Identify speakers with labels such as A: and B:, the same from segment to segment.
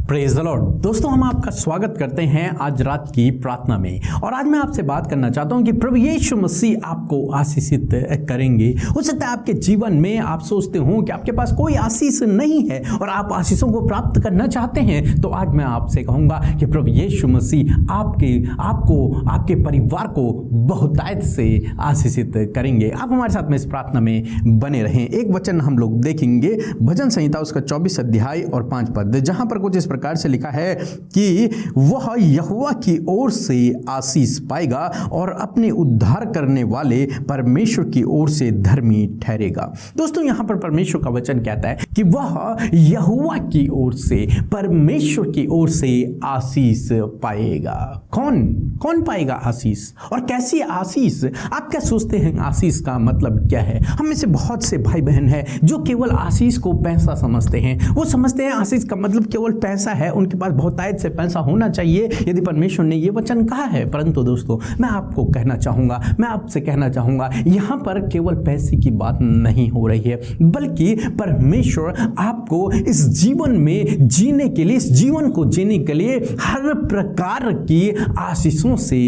A: Praise the Lord. दोस्तों, हम आपका स्वागत करते हैं आज रात की प्रार्थना में। और आज मैं आपसे बात करना चाहता हूं कि प्रभु यीशु मसीह आपको आशीषित करेंगे। हो सकता है आपके जीवन में आप सोचते हो कि आपके पास कोई आशीष नहीं है और आप आशीषों को प्राप्त करना चाहते हैं, तो आज मैं आपसे कहूंगा कि प्रभु यीशु मसीह आपके परिवार को बहुतायत से आशीषित करेंगे। आप हमारे साथ में इस प्रार्थना में बने रहें। एक वचन हम लोग देखेंगे, भजन संहिता उसका 24 अध्याय और 5 पद, जहां पर कुछ इस प्रकार से लिखा है कि वह यहोवा की ओर से आशीष पाएगा और अपने उद्धार करने वाले परमेश्वर की ओर से धर्मी ठहरेगा। दोस्तों, यहां पर परमेश्वर का वचन कहता है कि वह यहोवा की ओर से, परमेश्वर की ओर से आशीष पाएगा। कौन पाएगा आशीष, और कैसी आशीष? आप क्या सोचते हैं आशीष का मतलब क्या है? हम में से बहुत से भाई बहन हैं जो केवल आशीष को पैसा समझते हैं। वो समझते हैं आशीष का मतलब केवल पैसा है, उनके पास बहुतायत से पैसा होना चाहिए यदि परमेश्वर ने ये वचन कहा है। परंतु दोस्तों, मैं आपको कहना चाहूंगा, मैं आपसे कहना चाहूंगा, यहां पर केवल पैसे की बात नहीं हो रही है, बल्कि परमेश्वर आपको इस जीवन में जीने के लिए, इस जीवन को जीने के लिए हर प्रकार की आशीषों से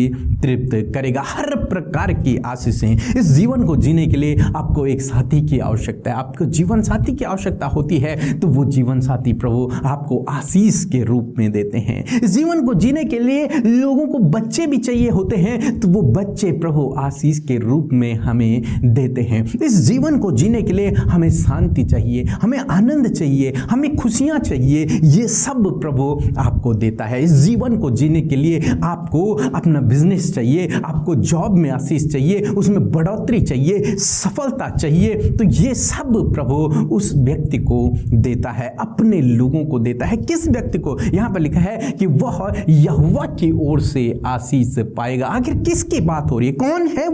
A: तृप्त करेगा। हर प्रकार की आशीषें। इस जीवन को जीने के लिए आपको एक साथी की आवश्यकता है, आपको जीवन साथी की आवश्यकता होती है, तो वो जीवन साथी प्रभु आपको आशीष के रूप में देते हैं। इस जीवन को जीने के लिए लोगों को बच्चे भी चाहिए होते हैं, तो वो बच्चे प्रभु आशीष के रूप में हमें देते हैं। इस जीवन को जीने के लिए हमें शांति चाहिए, हमें आनंद चाहिए, हमें खुशियां चाहिए, ये सब प्रभु आपको देता है। इस जीवन को जीने के लिए आपको अपना बिजनेस चाहिए, आपको जॉब में आशीष चाहिए, उसमें बढ़ोतरी चाहिए, सफलता चाहिए, तो ये सब प्रभु उस व्यक्ति को देता है, अपने लोगों को देता है। किस व्यक्ति को? यहां पर लिखा है कि वह यहोवा की ओर से आशीष पाएगा। आखिर किसकी बात हो रही है? कौन है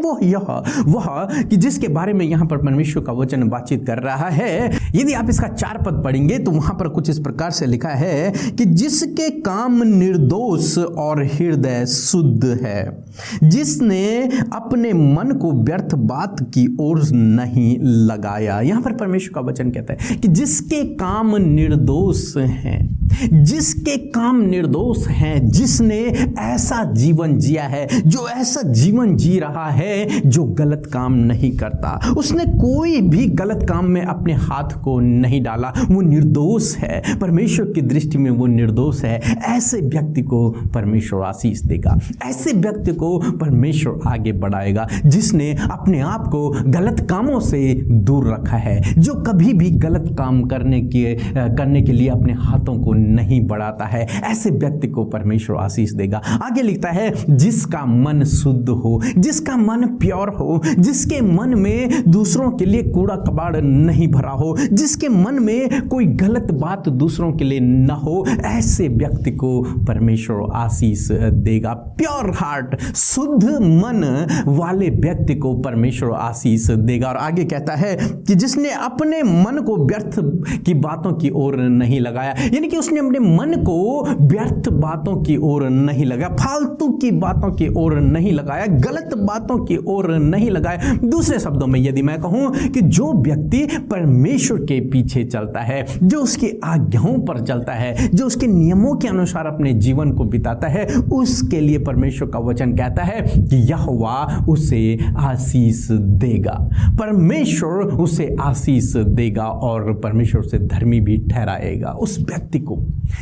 A: वह कि जिसके बारे में यहां पर परमेश्वर का वचन बातचीत कर रहा है? यदि आप इसका 4 पद पढ़ेंगे तो वहां पर कुछ इस प्रकार से लिखा है कि जिसके काम निर्दोष और हृदय शुद्ध है, जिसने अपने मन को व्यर्थ बात की ओर नहीं लगाया। यहां पर परमेश्वर का वचन कहता है कि जिसके काम निर्दोष हैं, जिसके काम निर्दोष हैं, जिसने ऐसा जीवन जिया है, जो ऐसा जीवन जी रहा है जो गलत काम नहीं करता, उसने कोई भी गलत काम में अपने हाथ को नहीं डाला, वो निर्दोष है। परमेश्वर की दृष्टि में वो निर्दोष है। ऐसे व्यक्ति को परमेश्वर आशीष देगा, ऐसे व्यक्ति को परमेश्वर आगे बढ़ाएगा, जिसने अपने आप को गलत कामों से दूर रखा है, जो कभी भी गलत काम करने के लिए अपने हाथों को नहीं बढ़ाता है। ऐसे व्यक्ति को परमेश्वर आशीष देगा। आगे लिखता है जिसका मन शुद्ध हो, जिसका मन प्योर हो, जिसके मन में दूसरों के लिए कूड़ा कबाड़ नहीं भरा हो, जिसके मन में कोई गलत बात दूसरों के लिए न हो, ऐसे व्यक्ति को परमेश्वर आशीष देगा। प्योर हार्ट, शुद्ध मन वाले व्यक्ति को परमेश्वर आशीष देगा। और आगे कहता है कि जिसने अपने मन को व्यर्थ की बातों की ओर नहीं लगाया, यानी कि उसने अपने मन को व्यर्थ बातों की ओर नहीं लगाया, फालतू की बातों की ओर नहीं लगाया, गलत बातों की ओर नहीं लगाया। दूसरे शब्दों में यदि मैं कहूं कि जो व्यक्ति परमेश्वर के पीछे चलता है, जो उसकी आज्ञाओं पर चलता है, जो उसके नियमों के अनुसार अपने जीवन को बिताता है, उसके लिए परमेश्वर का वचन कहता है कि यहोवा उसे आशीष देगा। परमेश्वर उसे आशीष देगा और परमेश्वर से धर्मी भी ठहराएगा उस व्यक्ति को।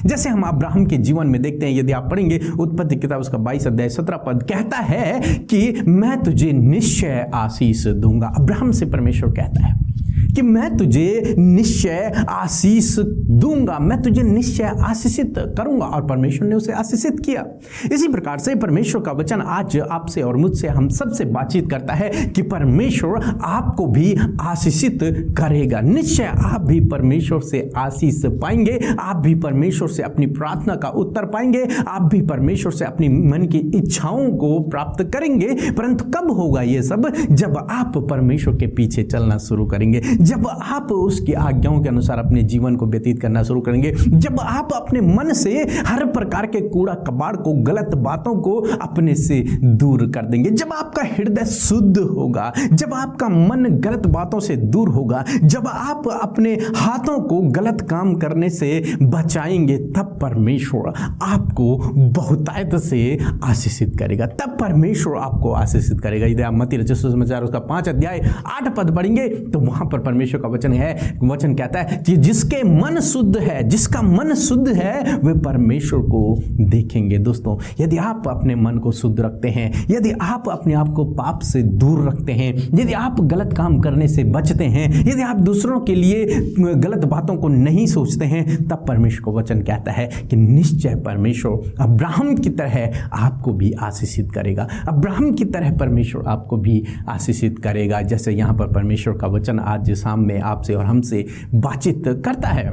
A: जैसे हम अब्राहम के जीवन में देखते हैं, यदि आप पढ़ेंगे उत्पत्ति किताब उसका 22 अध्याय 17 पद, कहता है कि मैं तुझे निश्चय आशीष दूंगा। अब्राहम से परमेश्वर कहता है कि मैं तुझे निश्चय आशीष दूंगा, मैं तुझे निश्चय आशीषित करूंगा, और परमेश्वर ने उसे आशीषित किया। इसी प्रकार से परमेश्वर का वचन आज आपसे और मुझसे, हम सबसे बातचीत करता है कि परमेश्वर आपको भी आशीषित करेगा। निश्चय आप भी परमेश्वर से आशीष पाएंगे, आप भी परमेश्वर से अपनी प्रार्थना का उत्तर पाएंगे, आप भी परमेश्वर से अपनी मन की इच्छाओं को प्राप्त करेंगे। परंतु कब होगा ये सब? जब आप परमेश्वर के पीछे चलना शुरू करेंगे, जब आप उसकी आज्ञाओं के अनुसार अपने जीवन को व्यतीत करना शुरू करेंगे, जब आप अपने मन से हर प्रकार के कूड़ा कबाड़ को, गलत बातों को अपने से दूर कर देंगे, जब आपका हृदय शुद्ध होगा, जब आपका मन गलत बातों से दूर होगा, जब आप अपने हाथों को गलत काम करने से बचाएंगे, तब परमेश्वर आपको बहुतायत से आशीषित करेगा। तब परमेश्वर आपको आशीषित करेगा। यदि आप मत्ती रचित सुसमाचार उसका 5 अध्याय 8 पद पढ़ेंगे तो वहां पर परमेश्वर का वचन कहता है कि जिसके मन शुद्ध है, जिसका मन शुद्ध है, वे परमेश्वर को देखेंगे। दोस्तों, यदि आप अपने मन को शुद्ध रखते हैं, यदि आप अपने आप को पाप से दूर रखते हैं, यदि आप गलत काम करने से बचते हैं, यदि आप दूसरों के लिए गलत बातों को नहीं सोचते हैं, तब परमेश्वर का वचन कहता है कि निश्चय परमेश्वर अब्राहम की तरह आपको भी आशीषित करेगा। अब्राहम की तरह परमेश्वर आपको भी आशीषित करेगा। जैसे यहाँ पर परमेश्वर का वचन आज शाम में आपसे और हमसे बातचीत करता है।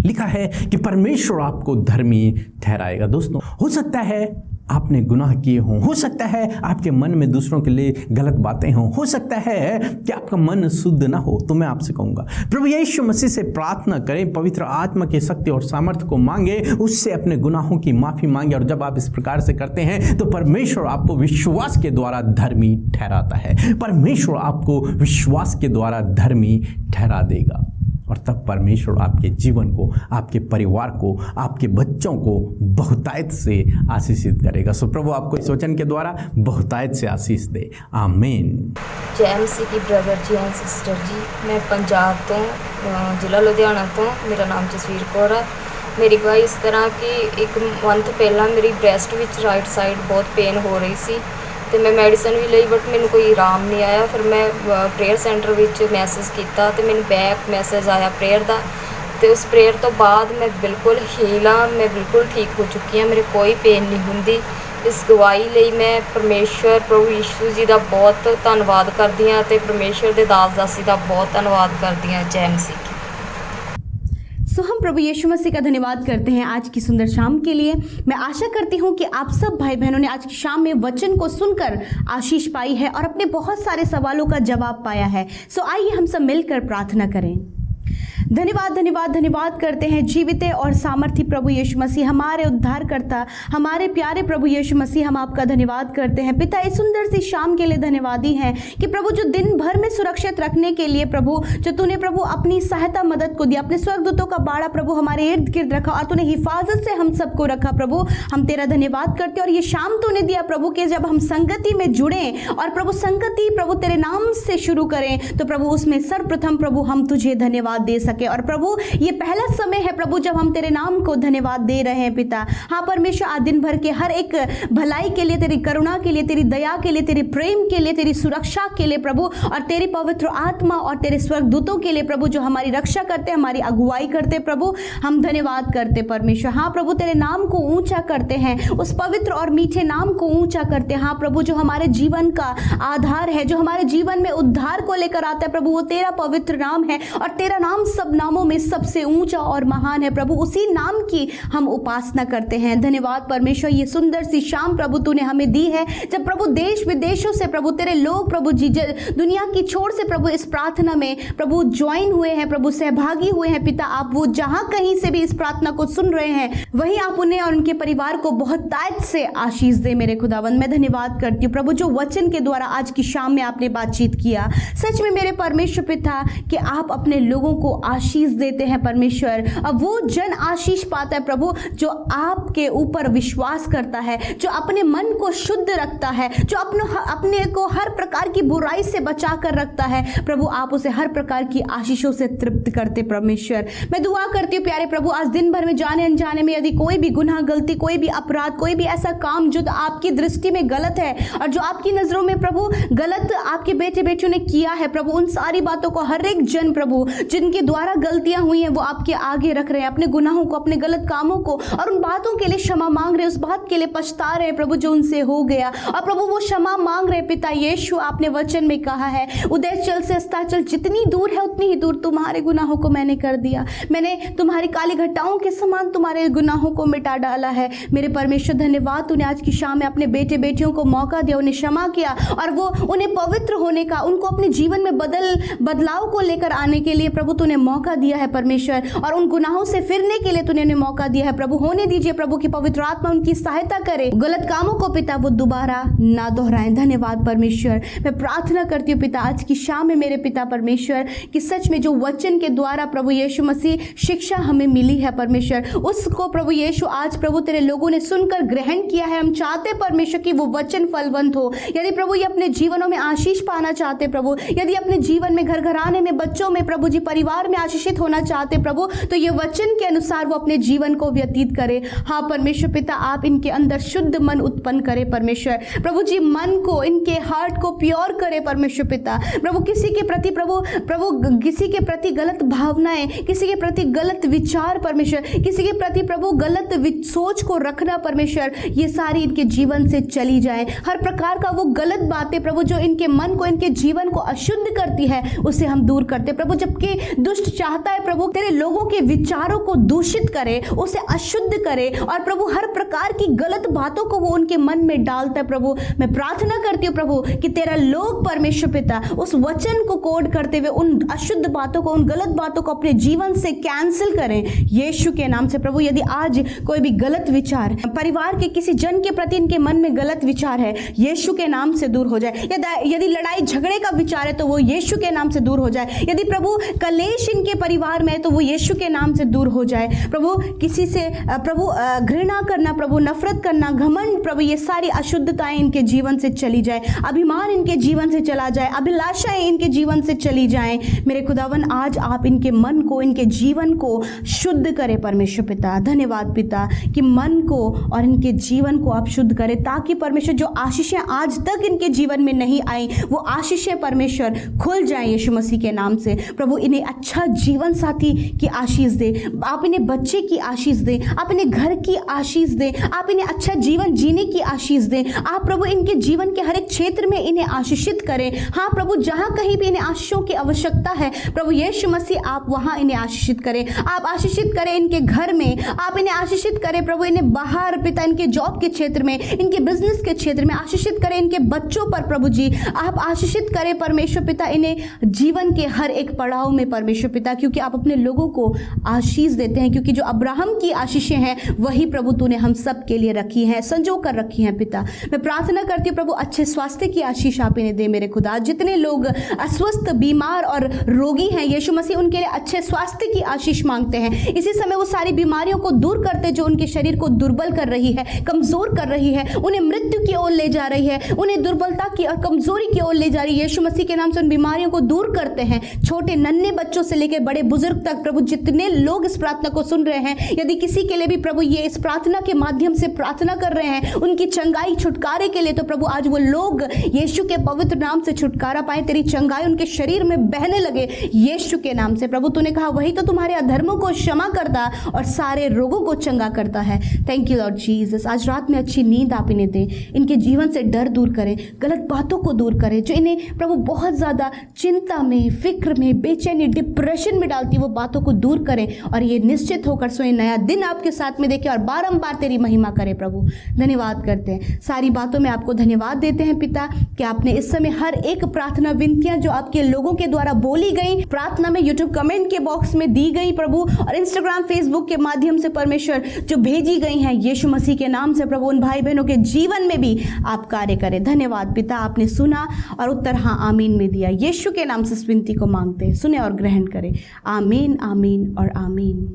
A: लिखा है कि परमेश्वर आपको धर्मी ठहराएगा। दोस्तों, हो सकता है आपने गुनाह किए हों, हो सकता है आपके मन में दूसरों के लिए गलत बातें हों, हो सकता है कि आपका मन शुद्ध ना हो, तो मैं आपसे कहूँगा प्रभु यीशु मसीह से प्रार्थना करें, पवित्र आत्मा की शक्ति और सामर्थ्य को मांगे, उससे अपने गुनाहों की माफ़ी मांगे। और जब आप इस प्रकार से करते हैं तो परमेश्वर आपको विश्वास के द्वारा धर्मी ठहराता है। परमेश्वर आपको विश्वास के द्वारा धर्मी ठहरा देगा और तब परमेश्वर आपके जीवन को, आपके परिवार को, आपके बच्चों को बहुतायत से आशीषित करेगा। सो प्रभु आपको इस वचन के द्वारा बहुतायत से आशीष दे। आमीन।
B: जय मसीह की ब्रदर जी एंड सिस्टर जी, मैं पंजाब तो ਜ਼ਿਲ੍ਹਾ ਲੁਧਿਆਣਾ ਤੋਂ, ਮੇਰਾ ਨਾਮ ਜਸਵੀਰ ਕੌਰ ਹੈ। ਮੇਰੀ ਗਵਾਹੀ ਇਸ ਤਰ੍ਹਾਂ ਕਿ ਇੱਕ ਮੰਥ ਪਹਿਲਾਂ ਮੇਰੀ ਬ੍ਰੈਸਟ ਵਿੱਚ ਰਾਈਟ ਸਾਈਡ ਬਹੁਤ ਪੇਨ ਹੋ ਰਹੀ ਸੀ ਤੇ ਮੈਂ ਮੈਡੀਸਨ ਵੀ ਲਈ, ਬਟ ਮੈਨੂੰ ਕੋਈ ਆਰਾਮ ਨਹੀਂ ਆਇਆ। ਫਿਰ ਮੈਂ ਪ੍ਰੇਅਰ ਸੈਂਟਰ ਵਿੱਚ ਮੈਸੇਜ ਕੀਤਾ ਤੇ ਮੈਨੂੰ ਬੈਕ ਮੈਸੇਜ ਆਇਆ ਪ੍ਰੇਅਰ ਦਾ, ਤੇ ਉਸ ਪ੍ਰੇਅਰ ਤੋਂ ਬਾਅਦ ਮੈਂ ਬਿਲਕੁਲ ਹੀਲ ਹਾਂ, ਮੈਂ ਬਿਲਕੁਲ ਠੀਕ ਹੋ ਚੁੱਕੀ ਹਾਂ, ਮੇਰੇ ਕੋਈ ਪੇਨ ਨਹੀਂ ਹੁੰਦੀ। ਇਸ ਗਵਾਹੀ ਲਈ ਮੈਂ ਪਰਮੇਸ਼ਵਰ ਪ੍ਰਭੂ ਯੀਸ਼ੂ ਜੀ ਦਾ ਬਹੁਤ ਧੰਨਵਾਦ ਕਰਦੀ ਹਾਂ ਤੇ ਪਰਮੇਸ਼ਵਰ ਦੇ ਦਾਸ ਦਾਸੀ ਦਾ ਬਹੁਤ ਧੰਨਵਾਦ ਕਰਦੀ ਹਾਂ। जय मसीह।
C: सो हम प्रभु यीशु मसीह का धन्यवाद करते हैं आज की सुंदर शाम के लिए। मैं आशा करती हूं कि आप सब भाई बहनों ने आज की शाम में वचन को सुनकर आशीष पाई है और अपने बहुत सारे सवालों का जवाब पाया है। सो आइए हम सब मिलकर प्रार्थना करें। धन्यवाद धन्यवाद धन्यवाद करते हैं जीवित और सामर्थी प्रभु यीशु मसीह, हमारे उद्धारकर्ता, हमारे प्यारे प्रभु यीशु मसीह, हम आपका धन्यवाद करते हैं। पिता, इस सुंदर सी शाम के लिए धन्यवादी हैं कि प्रभु जो दिन भर में सुरक्षित रखने के लिए प्रभु जो तूने प्रभु अपनी सहायता मदद को दिया, अपने स्वर्गदूतों का बाड़ा प्रभु हमारे इर्द गिर्द रखा और तूने हिफाजत से हम सबको रखा। प्रभु हम तेरा धन्यवाद करते हैं। और ये शाम तूने दिया प्रभु के जब हम संगति में जुड़े और प्रभु संगति प्रभु तेरे नाम से शुरू करें, तो प्रभु उसमें सर्वप्रथम प्रभु हम तुझे धन्यवाद दे सके। और प्रभु ये पहला समय है प्रभु जब हम तेरे नाम को धन्यवाद दे रहे हैं। पिता, हाँ परमेश्वर, आज दिन भर के हर एक भलाई के लिए, तेरी करुणा के लिए, तेरी दया के लिए, तेरे प्रेम के लिए, तेरी सुरक्षा के लिए प्रभु, और तेरी पवित्र आत्मा और तेरे स्वर्गदूतों के लिए प्रभु जो हमारी रक्षा करते, हमारी अगुवाई करते, प्रभु हम धन्यवाद करते परमेश्वर। हाँ प्रभु, तेरे नाम को ऊंचा करते हैं, उस पवित्र और मीठे नाम को ऊंचा करते हैं। हाँ प्रभु, जो हमारे जीवन का आधार है, जो हमारे जीवन में उद्धार को लेकर आता है प्रभु, वो तेरा पवित्र नाम है और तेरा नाम सब नामों में सबसे ऊंचा और महान है प्रभु। उसी नाम की हम उपासना करते हैं। धन्यवाद परमेश्वर, ये सुंदर सी शाम प्रभु तूने हमें दी है, जब प्रभु देश विदेशों से प्रभु तेरे लोग प्रभु जी दुनिया की छोर से प्रभु इस प्रार्थना में प्रभु ज्वाइन हुए हैं, प्रभु सहभागी हुए हैं। पिता, आप वो जहां कहीं से भी इस प्रार्थना को सुन रहे हैं, वहीं आप उन्हें और उनके परिवार को बहुत तायत से आशीष दे। मेरे खुदावंद, मैं धन्यवाद करती हूँ प्रभु जो वचन के द्वारा आज की शाम में आपने बातचीत किया। सच में मेरे परमेश्वर पिता कि आप अपने लोगों को आशीष देते हैं परमेश्वर। अब वो जन आशीष पाता है प्रभु जो आपके ऊपर विश्वास करता है, जो अपने मन को शुद्ध रखता है, जो अपने को हर प्रकार की बुराई से बचा कर रखता है। प्रभु आप उसे हर प्रकार की आशीषों से तृप्त करते परमेश्वर। मैं दुआ करती हूँ प्यारे प्रभु, आज दिन भर में जाने अनजाने में यदि कोई भी गुनाह, गलती, कोई भी अपराध, कोई भी ऐसा काम जो आपकी दृष्टि में गलत है और जो आपकी नजरों में प्रभु गलत आपके बेटे बेटियों ने किया है प्रभु, उन सारी बातों को हर एक जन प्रभु जिनके द्वारा द्वारा गलतियां हुई हैं वो आपके आगे रख रहे हैं, अपने गुनाहों को, अपने गलत कामों को, और उन बातों के लिए क्षमा मांग रहे हैं, उस बात के लिए पछता रहे हैं प्रभु जो उनसे हो गया। और प्रभु वो क्षमा मांग रहे पिता यीशु, आपने वचन में कहा है उदयचल से अस्ताचल जितनी दूर है उतनी ही दूर तुम्हारे गुनाहों को मैंने कर दिया, मैंने तुम्हारी काली घटाओं के समान तुम्हारे गुनाहों को मिटा डाला है। मेरे परमेश्वर धन्यवाद, तूने आज की शाम में अपने बेटे बेटियों को मौका दिया, उन्हें क्षमा किया और वो उन्हें पवित्र होने का, उनको अपने जीवन में बदलाव को लेकर आने के लिए प्रभु तूने मौका दिया है परमेश्वर, और उन गुनाहों से फिरने के लिए तूने उन्हें मौका दिया है प्रभु। होने दीजिए प्रभु की पवित्र आत्मा उनकी सहायता करे, गलत कामों को पिता वो दोबारा ना दोहराएं। धन्यवाद परमेश्वर। मैं प्रार्थना करती हूँ पिता आज की शाम में मेरे पिता परमेश्वर कि सच में जो वचन के द्वारा प्रभु यीशु मसीह शिक्षा हमें मिली है परमेश्वर, उसको प्रभु यीशु आज प्रभु तेरे लोगों ने सुनकर ग्रहण किया है। हम चाहते परमेश्वर कि वो वचन फलवंत हो। यदि प्रभु ये अपने जीवनों में आशीष पाना चाहते प्रभु, यदि अपने जीवन में घर घराने में बच्चों में प्रभु जी परिवार में आशीषित होना चाहते प्रभु, तो ये वचन के अनुसार वो अपने जीवन को व्यतीत करे। हाँ परमेश्वर पिता आप इनके अंदर शुद्ध मन उत्पन्न करे परमेश्वर, प्रभु जी मन को, इनके हार्ट को प्योर करे परमेश्वर पिता। प्रभु किसी के प्रति प्रभु किसी के प्रति गलत भावनाएं, किसी के प्रति गलत विचार परमेश्वर, किसी के प्रति प्रभु गलत सोच को रखना परमेश्वर, ये सारी इनके जीवन से चली जाए। हर प्रकार का वो गलत बातें प्रभु जो इनके मन को, इनके जीवन को अशुद्ध करती है, उसे हम दूर करते प्रभु। जबकि दुष्ट चाहता है प्रभु तेरे लोगों के विचारों को दूषित करे, उसे अशुद्ध करे, और प्रभु हर प्रकार की गलत बातों को वो उनके मन में डालता है प्रभु। मैं प्रार्थना करती हूँ प्रभु कि तेरा लोग परमेश्वर पिता उस वचन को कोड करते हुए उन अशुद्ध बातों को, उन गलत बातों को अपने जीवन से कैंसिल करें यीशु के नाम से प्रभु। यदि आज कोई भी गलत विचार परिवार के किसी जन के प्रति इनके मन में गलत विचार है, यीशु के नाम से दूर हो जाए। यदि लड़ाई झगड़े का विचार है तो वो यीशु के नाम से दूर हो जाए। यदि प्रभु कलेश इनके परिवार में है तो वो यीशु के नाम से दूर हो जाए प्रभु। किसी से प्रभु घृणा करना प्रभु, नफरत करना, घमंड प्रभु, ये सारी अशुद्धताएं इनके जीवन से चली जाए, अभिमान इनके जीवन से चला जाए, अभिलाषाएं इनके जीवन से चली जाएं। मेरे खुदावन आज आप इनके मन को, इनके जीवन को शुद्ध करें परमेश्वर पिता। धन्यवाद पिता कि मन को और इनके जीवन को आप शुद्ध करें, ताकि परमेश्वर जो आशीषें आज तक इनके जीवन में नहीं आई वो आशीषें परमेश्वर खुल जाएं यीशु मसीह के नाम से। प्रभु इन्हें अच्छा जीवन साथी की आशीष दे, आप इन्हें बच्चे की आशीष दें, आप इन्हें घर की आशीष दें, आप इन्हें अच्छा जीवन जीने की आशीष दें। आप प्रभु इनके जीवन के हर एक क्षेत्र में इन्हें आशीषित करें। हाँ प्रभु जहाँ कहीं भी इन्हें आशीषों की आवश्यकता है प्रभु यीशु मसीह आप वहाँ इन्हें आशीषित करें। आप आशीषित करें इनके घर में, आप इन्हें आशीषित करें प्रभु, इन्हें बाहर पिता इनके जॉब के क्षेत्र में, इनके बिजनेस के क्षेत्र में आशीषित करें। इनके बच्चों पर प्रभु जी आप आशीषित करें परमेश्वर पिता, इन्हें जीवन के हर एक पड़ाव में परमेश्वर पिता, क्योंकि आप अपने लोगों को आशीष देते हैं, क्योंकि जो अब्राहम की आशीषें हैं वही प्रभु तूने हम सब के लिए रखी हैं, संजो कर रखी हैं पिता। मैं प्रार्थना करती हूँ प्रभु अच्छे स्वास्थ्य की आशीष आप इन्हें दे मेरे खुदा। जितने लोग अस्वस्थ, बीमार और रोगी हैं यीशु मसीह उनके लिए अच्छे स्वास्थ्य की आशीष मांगते हैं। इसी समय वो सारी बीमारियों को दूर करते जो उनके शरीर को दुर्बल कर रही है, कमजोर कर रही है, उन्हें मृत्यु की ओर ले जा रही है, उन्हें दुर्बलता की और कमजोरी की ओर ले जा रही है। यीशु मसीह के नाम से उन बीमारियों को दूर करते हैं। छोटे नन्हे बच्चों से लेकर बड़े बुजुर्ग तक प्रभु जितने लोग इस प्रार्थना को सुन रहे हैं, यदि किसी के लिए भी प्रभु ये इस प्रार्थना के माध्यम से प्रार्थना कर रहे हैं उनकी चंगाई छुटकारे के लिए, तो प्रभु आज वो लोग यीशु के पवित्र नाम से छुटकारा पाए, तेरी चंगाई उनके शरीर में बहने लगे यीशु के नाम से। प्रभु तूने कहा वही तो तुम्हारे अधर्मों को क्षमा करता और सारे रोगों को चंगा करता है। Thank you Lord Jesus. आज रात में अच्छी नींद आप इन्हें दें, इनके जीवन से डर दूर करें, गलत बातों को दूर करें जो इन्हें प्रभु बहुत ज़्यादा चिंता में, फिक्र में, बेचैनी, डिप्रेशन में डालती वो बातों को दूर करें और ये निश्चित होकर सोए नया दिन आपके साथ में देखें और बारंबार तेरी महिमा करें प्रभु। धन्यवाद करते हैं, सारी बातों में आपको धन्यवाद देते हैं पिता कि आपने इस समय हर एक प्रार्थना विनतियां जो आपके लोगों के द्वारा बोली गई प्रार्थना में यूट्यूब कमेंट के बॉक्स में दी गई प्रभु, और इंस्टाग्राम फेसबुक के माध्यम से परमेश्वर जो भेजी गई हैं यीशु मसीह के नाम से प्रभु, उन भाई बहनों के जीवन में भी आप कार्य करें। धन्यवाद पिता, आपने सुना और उत्तर हाँ आमीन में दिया। यीशु के नाम से इस विनती को मांगते हैं, सुने और ग्रहण करें। आमीन, आमीन और आमीन।